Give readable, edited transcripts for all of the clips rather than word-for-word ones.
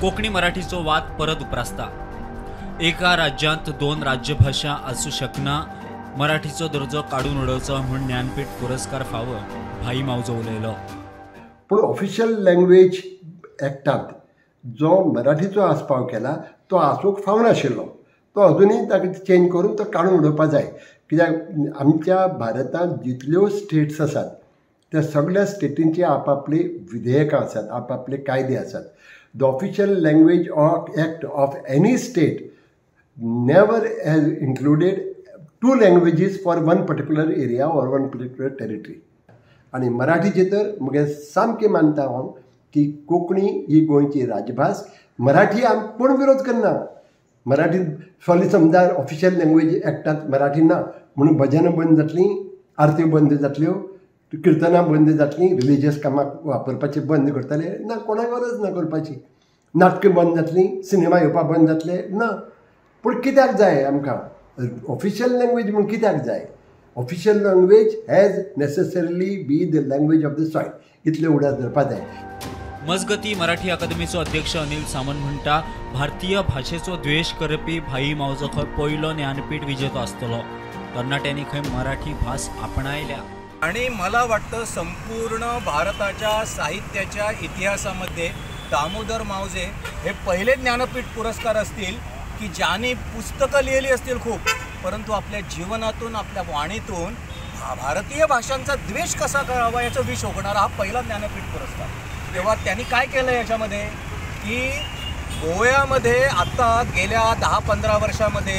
कोकणी मराठीचो वाद परत उपरासता। एका राज्यांत दोन राज्यभाषा असू शकना, मराठीचो दर्जो काढून उडोवचो म्हूण ज्ञानपीठ पुरस्कार फावो भाई मावजो उलयलो। पूण ऑफिशियल लँग्वेज एक्टांत जो मराठीचो आस्पाव केला तो आसूंक फावनाशिल्लो, तो अजुनूय ताका चेंज करून तो काडून उडोवपा जाय। कित्याक आमच्या भारतांत जितल्यो स्टेट्स आसात त्या सगळ्या स्टेटींची आपापली विधेयकां आसात, आपापले कायदे आसात। The official language act of any state never has included two languages for one particular area or one particular territory. आनी मराठीचे तर म्हगे सामकें मानता हांव की कोंकणी ही गोंयची राजभास। मराठी आमी कोण विरोध करना। मराठी फाल्यां समजा ऑफिशियल लँग्वेज एक्टांत मराठी ना म्हणून भजनां बंद जातलीं, आरत्यो बंद जातल्यो, किर्तनां बंद जातलीं, रिलिजियस कामाक वापरपाचें बंद करतले ना, कोणाक गरज ना करपाची। नाटकां बंद जातलीं, सिनेमा येवपा बंद जातले ना। पूण कित्याक जाय आमकां ऑफिशियल लँग्वेज म्हूण कित्याक जाय? Official language has necessarily be the language of the soil, इतलें उडास धरपा जाय। मजगती मराठी अकादमीचो अध्यक्ष अनिल सामंत म्हणटा, भारतीय भाषेचो द्वेष करपी भाई मावजो खंय पयलो ज्ञानपीठ विजेतो आसतलो। तरणाट्यांनी खंय मराठी भास आपणायल्या। आणि मला वाटतं संपूर्ण भारताच्या साहित्याच्या इतिहासामध्ये दामोदर मावजे हे पहिले ज्ञानपीठ पुरस्कार असतील की ज्याने पुस्तकं लिहिली असतील खूप, परंतु आपल्या जीवनातून, आपल्या वाणीतून भारतीय भाषांचा द्वेष कसा करावा याचं विष ओकणारा हा पहिला ज्ञानपीठ पुरस्कार। तेव्हा त्यांनी काय केलं याच्यामध्ये की गोव्यामध्ये आता गेल्या 10-15 वर्षामध्ये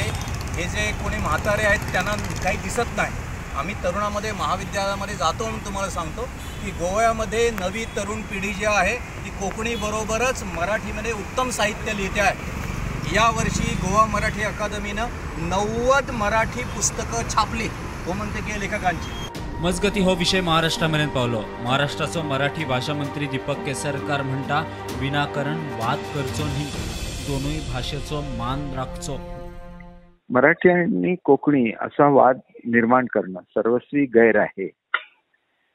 हे जे कोणी म्हातारे आहेत त्यांना काही दिसत नाही। आम्ही तरुणामध्ये महाविद्यालयामध्ये जातो म्हणून तुम्हाला सांगतो की गोव्यामध्ये नवी तरुण पिढी जी आहे ती कोकणी बरोबरच मराठीमध्ये उत्तम साहित्य लिहिते आहे। यावर्षी गोवा मराठी अकादमीनं 90 मराठी पुस्तकं छापली, हो म्हणते की लेखकांची। मजगती हो विषय महाराष्ट्रामेरेन पावलो। महाराष्ट्राचो मराठी भाषा मंत्री दीपक केसरकार म्हणटा, विनाकारण वाद करचो न्ही, दोनूय भाषेचो मान राखचो। मराठी आणि कोकणी असा वाद निर्माण करणं सर्वस्वी गैर आहे।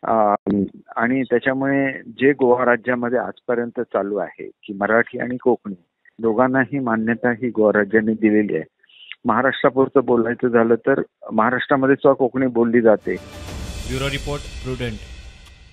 आणि त्याच्यामुळे जे गोवा राज्यामध्ये आजपर्यंत चालू आहे की मराठी आणि कोकणी दोघांनाही मान्यता ही गोवा राज्याने दिलेली आहे। महाराष्ट्रापुरतं बोलायचं झालं तर महाराष्ट्रामध्ये सुद्धा कोकणी बोलली जाते। Bureau report, prudent.